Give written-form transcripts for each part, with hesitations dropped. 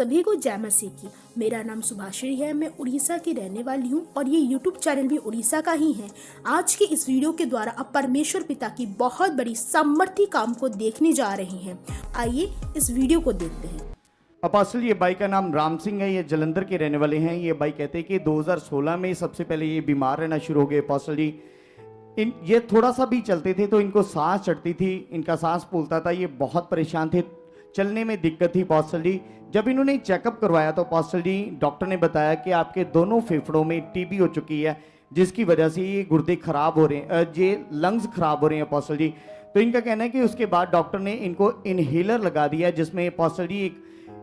सभी को जय मसीह की। मेरा नाम सुभाश्री है, मैं उड़ीसा की रहने वाली हूँ और ये यूट्यूब चैनल भी उड़ीसा का ही है। आज की इस वीडियो के द्वारा अब परमेश्वर पिता की बहुत बड़ी सामर्थ्य काम को देखने जा रहे हैं। आइए इस वीडियो को देखते हैं। अपास्टल, ये भाई का नाम राम सिंह है, ये जलंधर के रहने वाले हैं। ये भाई कहते हैं कि 2016 में सबसे पहले ये बीमार रहना शुरू हो गए। अपास्टल जी, ये थोड़ा सा भी चलते थे तो इनको सांस चढ़ती थी, इनका सांस फूलता था, ये बहुत परेशान थे, चलने में दिक्कत थी। अपास्टल जी, जब इन्होंने चेकअप करवाया तो अपास्टल जी डॉक्टर ने बताया कि आपके दोनों फेफड़ों में टीबी हो चुकी है, जिसकी वजह से ये गुर्दे खराब हो रहे हैं, ये लंग्स खराब हो रहे हैं। अपास्टल जी, तो इनका कहना है कि उसके बाद डॉक्टर ने इनको इनहेलर लगा दिया, जिसमें अपास्टल जी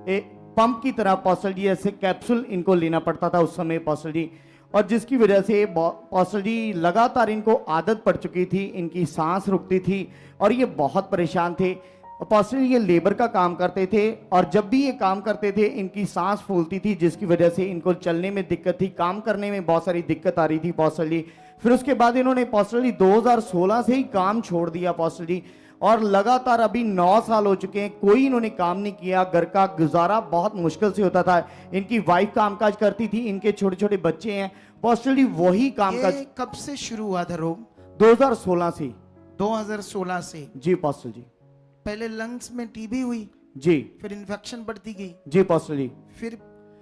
एक पंप की तरह अपास्टल जी ऐसे कैप्सूल इनको लेना पड़ता था उस समय अपास्टल जी, और जिसकी वजह से अपास्टल जी लगातार इनको आदत पड़ चुकी थी, इनकी सांस रुकती थी और ये बहुत परेशान थे। अपास्टल ये लेबर का काम करते थे और जब भी ये काम करते थे इनकी सांस फूलती थी, जिसकी वजह से इनको चलने में दिक्कत थी, काम करने में बहुत सारी दिक्कत आ रही थी अपास्टल जी। फिर उसके बाद इन्होंने अपास्टल जी 2016 से ही काम छोड़ दिया अपास्टल जी, और लगातार अभी 9 साल हो चुके हैं, कोई इन्होंने काम नहीं किया। घर का गुजारा बहुत मुश्किल से होता था। इनकी वाइफ कामकाज करती थी, इनके छोटे छोटे बच्चे हैं अपास्टल जी, वही कामकाज। कब से शुरू हुआ था रोग? 2016 से। 2016 से? जी अपास्टल जी। पहले लंग्स में टीबी हुई जी, फिर इन्फेक्शन बढ़ती गई जी अपास्टल जी, फिर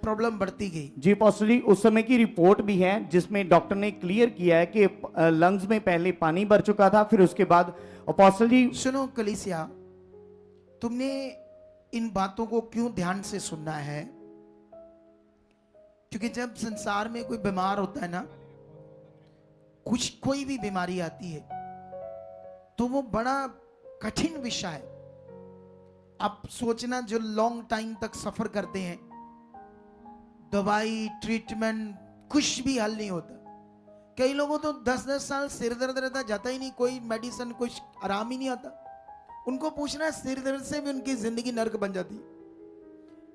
प्रॉब्लम बढ़ती गई। जी अपास्टल जी। उस समय की रिपोर्ट भी है जिसमें डॉक्टर ने क्लियर किया है कि लंग्स में पहले पानी भर चुका था, फिर उसके बाद अपास्टल जी। सुनो कलीसिया, तुमने इन बातों को क्यों ध्यान से सुनना है? क्योंकि जब संसार में कोई बीमार होता है ना, कोई भी बीमारी आती है तो वो बड़ा कठिन विषय है। आप सोचना, जो लॉन्ग टाइम तक सफर करते हैं, दवाई ट्रीटमेंट कुछ भी हल नहीं होता। कई लोगों तो 10-10 साल सिर दर्द रहता, जाता ही नहीं, कोई मेडिसिन, कुछ आराम ही नहीं आता। उनको पूछना, सिर दर्द से भी उनकी जिंदगी नर्क बन जाती।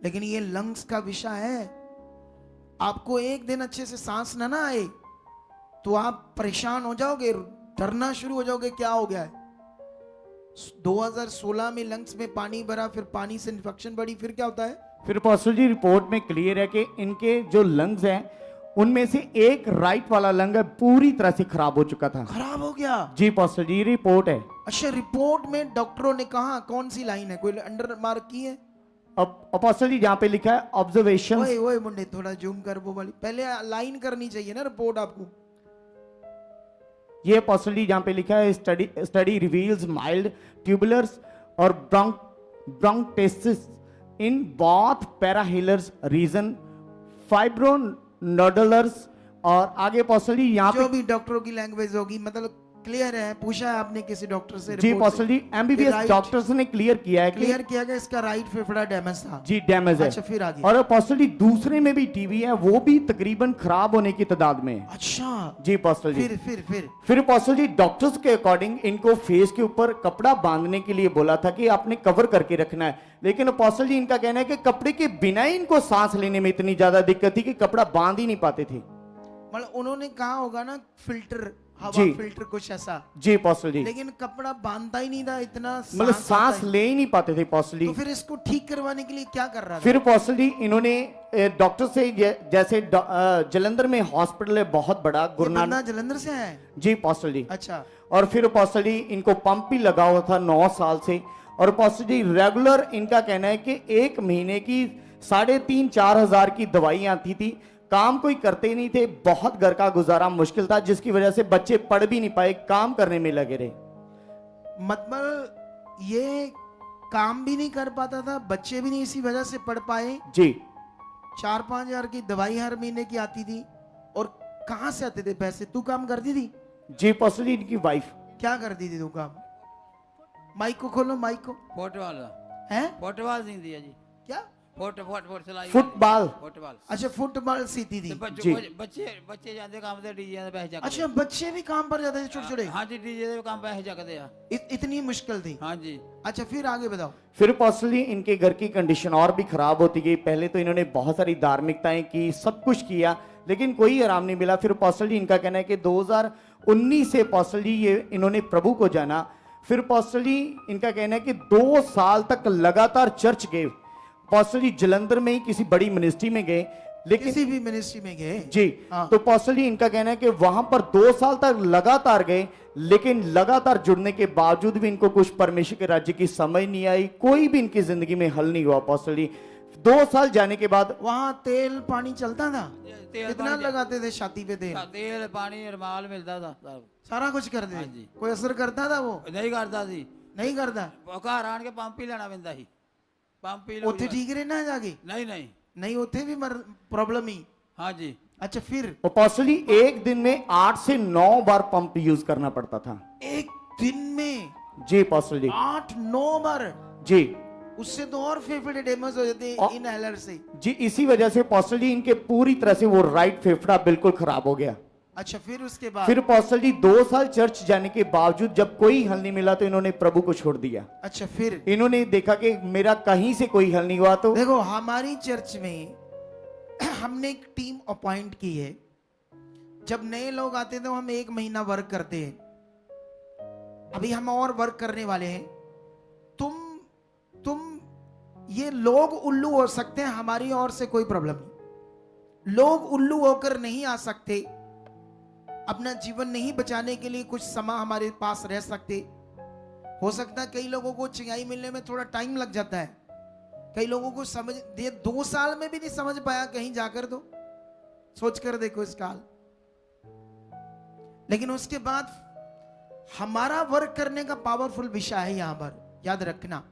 लेकिन ये लंग्स का विषय है। आपको एक दिन अच्छे से सांस ना आए तो आप परेशान हो जाओगे, डरना शुरू हो जाओगे, क्या हो गया है। 2016 में लंग्स में पानी भरा, फिर पानी से इन्फेक्शन बढ़ी, फिर क्या होता है? फिर अपास्टल जी रिपोर्ट में क्लियर है कि इनके जो लंग्स हैं उनमें से एक राइट वाला लंग है पूरी तरह से खराब हो चुका था। खराब हो गया? जी अपास्टल जी, रिपोर्ट है। अच्छा, रिपोर्ट में डॉक्टरों ने कहा, कौन सी लाइन है? कोई अंडर मार्क की है? अब अपास्टल जी यहाँ पे लिखा है ऑब्जर्वेशन। ओए ओए मुंडे, थोड़ा जूम कर वो वाली, पहले लाइन करनी चाहिए ना रिपोर्ट आपको। ये अपास्टल जी यहाँ पे लिखा है स्टडी रिवील्स माइल्ड ट्यूबुलर्स और ब्रोंकटेसिस इन बोथ पैराहिलर्स रीजन, फाइब्रोनोडुलर्स, और आगे अपास्टल जी यहाँ जो पे भी डॉक्टरों की लैंग्वेज होगी, मतलब क्लियर है। पूछा है आपने किसी डॉक्टर से? जी अपास्टल जी एमबीबीएस डॉक्टर्स ने क्लियर किया है, क्लियर किया कि इसका राइट फेफड़ा डैमेज था। जी डैमेज है। अच्छा, फिर आगे? और अपास्टल जी दूसरे में भी टीबी है, वो भी तकरीबन खराब होने की तादाद में है। अच्छा जी अपास्टल जी। फिर अपास्टल जी डॉक्टर्स के अकॉर्डिंग इनको फेस के ऊपर कपड़ा बांधने के लिए बोला था कि आपने कवर करके रखना है, लेकिन अपास्टल जी इनका कहना है कि कपड़े के बिना ही इनको सांस लेने में इतनी ज्यादा दिक्कत थी कि कपड़ा बांध ही नहीं पाते थे। मतलब उन्होंने कहा होगा ना, फिल्टर, हवा फिल्टर कुछ ऐसा। जी अपास्टल जी। लेकिन कपड़ा बांधता ही नहीं था, इतना मतलब सांस ले ही नहीं पाते थे अपास्टल जी। तो फिर इसको ठीक करवाने के लिए क्या कर रहा था? फिर अपास्टल जी इन्होंने डॉक्टर से, जैसे जलंधर में हॉस्पिटल है बहुत बड़ा, गुरु नानक जलंधर से है? जी अपास्टल जी। अच्छा। और फिर अपास्टल जी इनको पंप भी लगा हुआ था 9 साल से, और अपास्टल जी रेगुलर इनका कहना है कि 1 महीने की 3,500-4 हजार की दवाई आती थी, काम कोई करते नहीं थे, बहुत घर का गुजारा मुश्किल था, जिसकी वजह से बच्चे पढ़ भी नहीं पाए, काम करने में लगे रहे। मतलब ये काम भी नहीं कर पाता था, बच्चे भी नहीं इसी वजह से पढ़ पाए। जी। 4-5 हजार की दवाई हर महीने की आती थी। और कहां से आते थे पैसे? तू काम करती थी? जी अपास्टल जी इनकी वाइफ। क्या करती थी तू काम? माइक को खोलो, माइक को। फुटबॉल है? फुटबॉल नहीं दिया जी। क्या? सिलाई फुटबॉल। फुटबॉल। अच्छा, फुटबॉल सीती थी। जी। बच्चे जाते काम ते डीजे ते बह जाते। अच्छा, बच्चे भी काम पर जाते थे छोटे छोटे? हाँ जी, डीजे ते काम बह जाते हैं। इतनी मुश्किल थी? हाँ जी। अच्छा, फिर आगे बताओ। फिर अपास्टल जी इनके घर की कंडीशन और भी खराब होती गई। पहले तो इन्होंने बहुत सारी धार्मिकताएं की, सब कुछ किया, लेकिन कोई आराम नहीं मिला। फिर अपास्टल जी इनका कहना है कि 2019 से अपास्टल जी ये इन्होंने प्रभु को जाना। फिर अपास्टल जी इनका कहना है कि 2 साल तक लगातार चर्च गए, पास्टर जी जलंधर में ही किसी बड़ी मिनिस्ट्री में गए, लेकिन किसी भी मिनिस्ट्री में गए जी हाँ। तो पास्टर जी इनका कहना है कि वहां पर 2 साल तक लगातार गए, लेकिन लगातार जुड़ने के बावजूद भी इनको कुछ परमेश्वर के राज्य की समझ नहीं आई, कोई भी इनकी जिंदगी में हल नहीं हुआ। पास्टर जी 2 साल जाने के बाद वहां तेल पानी चलता था, तेल कितना पानी- लगाते थे छाती पे तेल, तेल पानी रुमाल मिलता था सब। सारा कुछ करते हाँ थे, जी। कोई असर करता था वो? नहीं करता सी, नहीं करता। घर आन के पंप ही लेना पैंदा सी, पंप ही ਉੱਥੇ ਠੀਕ ਰਹਿਣਾ जाके? नहीं नहीं नहीं ਉੱਥੇ भी प्रॉब्लम ही। हाँ जी। अच्छा फिर और पास्टर जी एक दिन में 8 से 9 बार पंप यूज करना पड़ता था। एक दिन में जी पास्टर जी 8-9 बार? जी उससे तो और फेफड़े डैमेज हो जाते हैं इनहेलर से। जी इसी वजह से पास्टर जी इनके पूरी तरह से वो राइट फेफड़ा बिल्कुल खराब हो गया। अच्छा फिर उसके बाद? फिर पास्टर जी 2 साल चर्च जाने के बावजूद जब कोई हल नहीं मिला तो इन्होंने प्रभु को छोड़ दिया। अच्छा फिर इन्होंने देखा कि मेरा कहीं से कोई हल नहीं हुआ तो देखो हमारी चर्च में हमने एक टीम अपॉइंट की है। जब नए लोग आते हैं तो हम 1 महीना वर्क करते हैं, अभी हम और वर्क करने वाले हैं। तुम ये लोग उल्लू हो सकते हैं, हमारी ओर से कोई प्रॉब्लम नहीं। लोग उल्लू होकर नहीं आ सकते, अपना जीवन नहीं बचाने के लिए कुछ समय हमारे पास रह सकते। हो सकता है कई लोगों को चिंगाई मिलने में थोड़ा टाइम लग जाता है, कई लोगों को समझ 2 साल में भी नहीं समझ पाया कहीं जाकर, तो सोच कर देखो इस काल। लेकिन उसके बाद हमारा वर्क करने का पावरफुल विषय है यहां पर, याद रखना।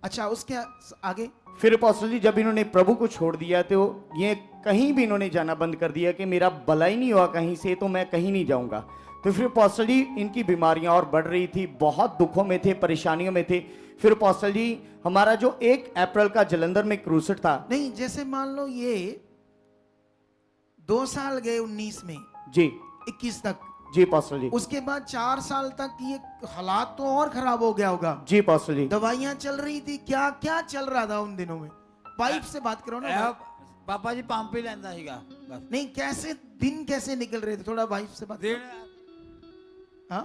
अच्छा उसके आगे फिर पास्टर जी जब इन्होंने प्रभु को छोड़ दिया तो ये कहीं भी इन्होंने जाना बंद कर दिया कि मेरा भला ही नहीं हुआ कहीं से तो मैं कहीं नहीं जाऊंगा। तो फिर पास्टर जी इनकी बीमारियां और बढ़ रही थी, बहुत दुखों में थे, परेशानियों में थे। फिर पास्टर जी हमारा जो 1 अप्रैल का जलंधर में क्रूसेड था। नहीं, जैसे मान लो ये 2 साल गए 19 में जी 21 तक, जी पास्टर जी उसके बाद 4 साल तक ये हालात तो और खराब हो गया होगा। जी पास्टर जी दवाइयां चल रही थी, क्या क्या चल रहा था उन दिनों में? वाइफ से बात करो ना। पापा जी पंप ही लेंदा सीगा बस। नहीं, कैसे दिन कैसे निकल रहे थे? थोड़ा वाइफ से बात दिन करो। हाँ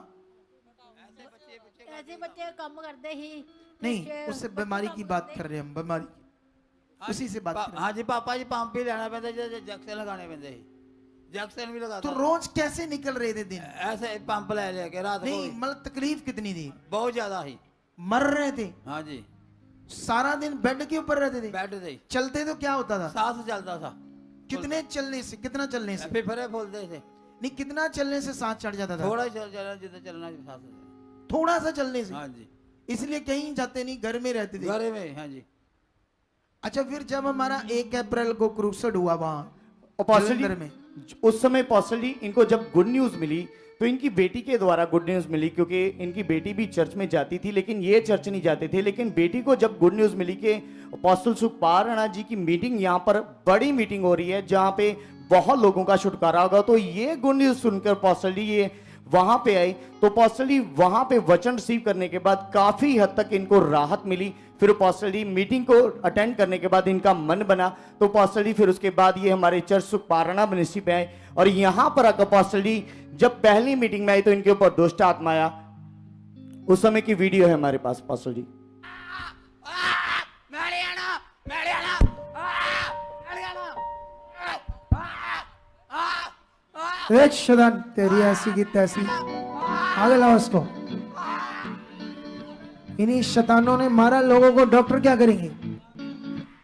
ऐसे बच्चे कम करते ही नहीं, उससे बीमारी की बात कर रहे हैं हम, बीमारी की, उसी से बात कर रहे हैं। हाँ जी पापा जी पंप ही लेना पैंदा, जैक्सन लगाने पैंदे ही, जैक्सन भी लगाता। तो रोज कैसे निकल रहे थे दिन? ऐसे पंप ले लेके रात को नहीं मतलब तकलीफ कितनी थी? बहुत ज्यादा ही। मर रहे थे? हाँ जी सारा दिन बेड के ऊपर रहते थे? बैठ थे, चलते तो क्या होता था? सांस चलता था। कितने चलने से, कितना चलने से? फिफरे फूलते थे, नहीं, कितना चलने से सांस चढ़ जाता था? थोड़ा ही चलना जितना चलना सांस। थोड़ा सा चलने से? हाँ जी इसलिए कहीं जाते नहीं, घर में रहते थे? घरे में। हाँ जी अच्छा फिर जब हमारा 1 अप्रैल को क्रूसेड हुआ वहां और पास्टर जलंधर जी में, उस समय पास्टर जी इनको जब गुड न्यूज मिली तो इनकी बेटी के द्वारा गुड न्यूज मिली, क्योंकि इनकी बेटी भी चर्च में जाती थी लेकिन ये चर्च नहीं जाते थे। लेकिन बेटी को जब गुड न्यूज मिली कि अपोस्टल सुखपाल राणा जी की मीटिंग यहाँ पर बड़ी मीटिंग हो रही है जहाँ पे बहुत लोगों का छुटकारा होगा, तो ये गुड न्यूज सुनकर पास्टर जी ये वहां पे आए। तो पास्टर जी वहां पे वचन रिसीव करने के बाद काफी हद तक इनको राहत मिली। फिर पास्टर जी मीटिंग को अटेंड करने के बाद इनका मन बना, तो पास्टर जी फिर उसके बाद ये हमारे चर्च सुखपाल राणा मिनिस्ट्री पे आए। और यहां पर आकर पास्टर जी जब पहली मीटिंग में आई तो इनके ऊपर दुष्ट आत्मा आया। उस समय की वीडियो है हमारे पास पास्टर जी। शैतान तेरी ऐसी की तैसी, आगे लाओ उसको। इन्हीं शैतानों ने मारा लोगों को। डॉक्टर क्या करेंगे?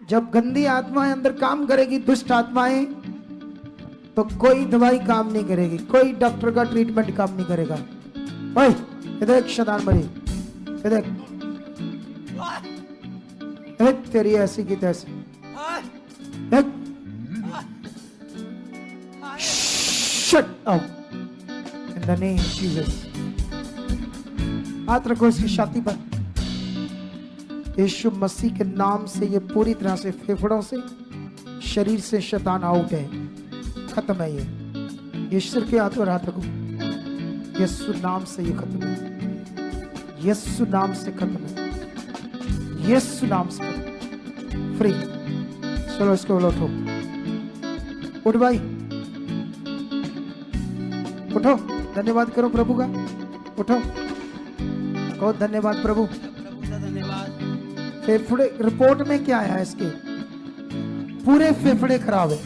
जब गंदी आत्माएं अंदर काम करेगी, दुष्ट आत्माएं, तो कोई दवाई काम नहीं करेगी, कोई डॉक्टर का ट्रीटमेंट काम नहीं करेगा। ओए इधर एक शैतान मरी, इधर एक तेरी ऐसी की तैसी, एक shut up in the name of Jesus। हाथ रखो इसकी छाती पर। यीशु मसीह के नाम से ये पूरी तरह से फेफड़ों से, शरीर से शैतान आउट है, खत्म है ये सिर के हाथ पर हाथ रखो। यीशु नाम से ये खत्म है, यीशु नाम से खत्म है, यीशु नाम से फ्री। चलो इसको उठो, उठ भाई उठो, धन्यवाद करो प्रभु का, उठो, कहो धन्यवाद प्रभु। प्रभु का धन्यवाद। फेफड़े रिपोर्ट में क्या आया इसके? पूरे फेफड़े खराब है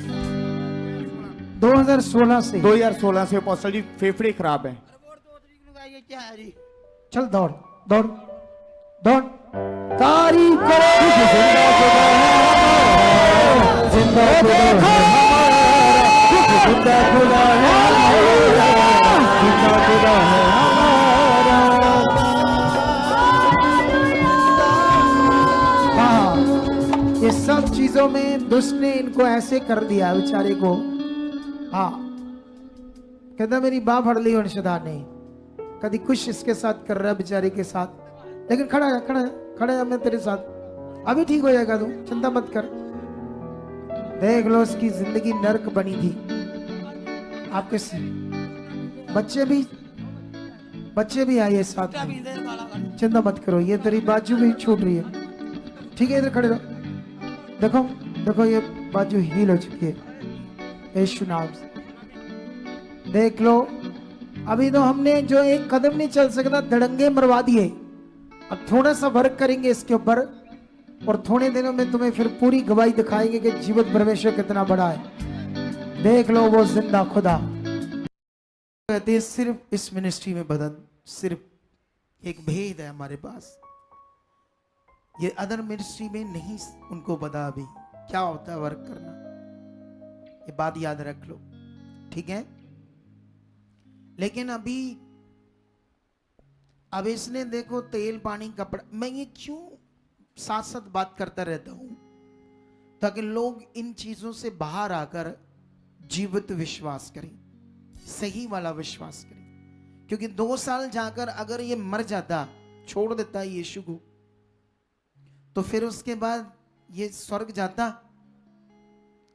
2016 से। 2016 से अपोस्टल जी फेफड़े खराब हैं। ये क्या है जी? चल दौड़ दौड़ दौड़, तारीफ करो। जिंदा खुदा है हमारा, जिंदा खुदा है हमारा, जिंदा खुदा है हमारा। हाँ, ये सब चीजों में दुष्ट ने इनको ऐसे कर दिया बेचारे को। हाँ, कहता मेरी बाँ फड़ ली शैतान ने, कभी कुछ इसके साथ कर रहा है बेचारे के साथ, लेकिन खड़ा है खड़ा है खड़ा है, मैं तेरे साथ, अभी ठीक हो जाएगा तू, चिंता मत कर। देख लो उसकी जिंदगी नर्क बनी थी। आपके बच्चे भी आए साथ में, चिंता मत करो, ये तेरी बाजू भी छूट रही है, ठीक है, इधर खड़े रहो। देखो देखो ये बाजू हील हो चुकी है यीशु नाम से। देख लो, अभी तो हमने जो एक कदम नहीं चल सकता धड़ंगे मरवा दिए, अब थोड़ा सा वर्क करेंगे इसके ऊपर और थोड़े दिनों में तुम्हें फिर पूरी गवाही दिखाएंगे कि जीवित परमेश्वर कितना बड़ा है। देख लो वो जिंदा खुदा। कहते हैं सिर्फ इस मिनिस्ट्री में बदन, सिर्फ एक भेद है हमारे पास, ये अदर मिनिस्ट्री में नहीं उनको पता अभी क्या होता है वर्क करना। ये बात याद रख लो, ठीक है। लेकिन अब इसने देखो तेल पानी कपड़ा, मैं ये क्यों साथ साथ बात करता रहता हूं, ताकि लोग इन चीजों से बाहर आकर जीवित विश्वास करें, सही वाला विश्वास करें। क्योंकि 2 साल जाकर अगर ये मर जाता, छोड़ देता यीशु को, तो फिर उसके बाद ये स्वर्ग जाता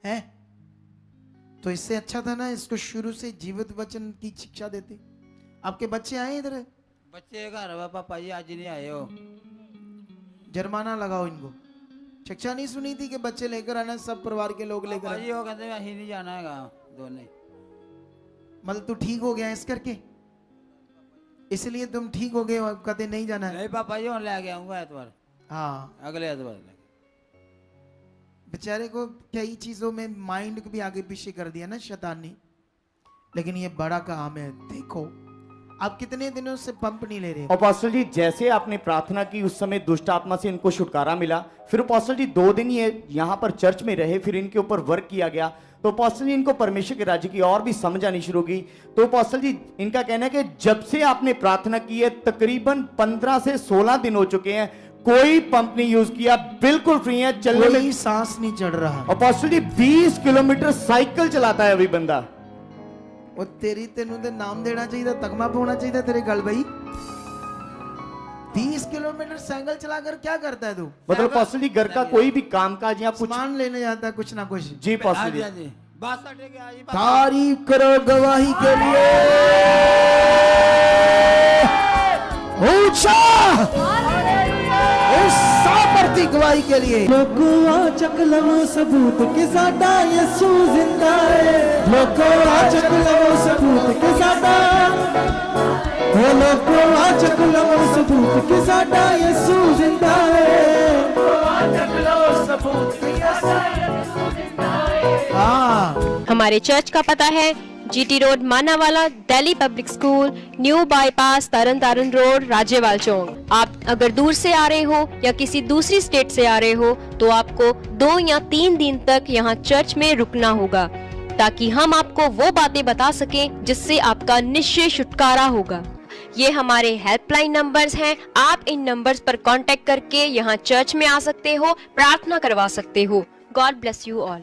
है। तो इससे अच्छा था ना इसको शुरू से जीवित वचन की शिक्षा देते। आपके बच्चे आए इधर? बच्चे घर है पापा जी, आज नहीं आए हो। जुर्माना लगाओ इनको। शिक्षा नहीं सुनी थी कि बच्चे लेकर आना, सब परिवार के लोग लेकर पापा जी वो कहते हैं नहीं जाना है गाँव दोनों। मतलब तू ठीक हो गया इस करके, इसलिए तुम ठीक हो गए और कहते नहीं जाना है? नहीं पापा जी, ले के आऊंगा एतवार, हाँ, अगले एतवार। बेचारे को कई चीजों में माइंड को भी आगे पीछे कर दिया ना शैतान ने, लेकिन ये बड़ा काम है। देखो आप कितने दिनों से पंप नहीं ले रहे? अपोस्टल जी जैसे आपने प्रार्थना की उस समय दुष्ट आत्मा से इनको छुटकारा मिला, फिर अपोस्टल जी 2 दिन ये यहाँ पर चर्च में रहे, फिर इनके ऊपर वर्क किया गया, तो अपोस्टल जी इनको परमेश्वर के राज्य की और भी समझ आनी शुरू होगी। तो अपोस्टल जी इनका कहना है कि जब से आपने प्रार्थना की है तकरीबन 15 से 16 दिन हो चुके हैं, कोई पंप नहीं यूज किया, बिल्कुल फ्री है, चलने में सांस नहीं चढ़ रहा। अपोस्टल जी 20 किलोमीटर साइकिल चलाता है अभी बंदा। और तेरी तेनू ते नाम देना चाहिए, तगमा पाना चाहिए तेरे गल भाई। 20 किलोमीटर साइकिल चलाकर क्या करता है तू? मतलब अपोस्टल जी घर का कोई भी काम काज या कुछ सामान लेने जाता है कुछ ना कुछ। जी अपोस्टल जी। बस अड्डे के आज तारीफ करो गवाही के लिए। ऊंचा सामर्थी गवाही के लिए। लोगों चक लवो सबूत के साडा यीशु जिंदा है। लोगों चक लवो सबूत के साडा, ओ लोगों चक लवो सबूत के साडा यीशु जिंदा है। चक लवो सबूत के साडा यीशु जिंदा है। हाँ, हमारे चर्च का पता है GT road Manawala, Delhi public school, new bypass, Tarn Taran road, Rajyawal चौक। आप अगर दूर से आ रहे हो या किसी दूसरी स्टेट से आ रहे हो तो आपको 2 या 3 दिन तक यहाँ चर्च में रुकना होगा, ताकि हम आपको वो बातें बता सकें जिससे आपका निश्चय छुटकारा होगा। ये हमारे हेल्पलाइन नंबर्स हैं, आप इन नंबर्स पर कांटेक्ट करके यहाँ चर्च में आ सकते हो, प्रार्थना करवा सकते हो। God bless you all.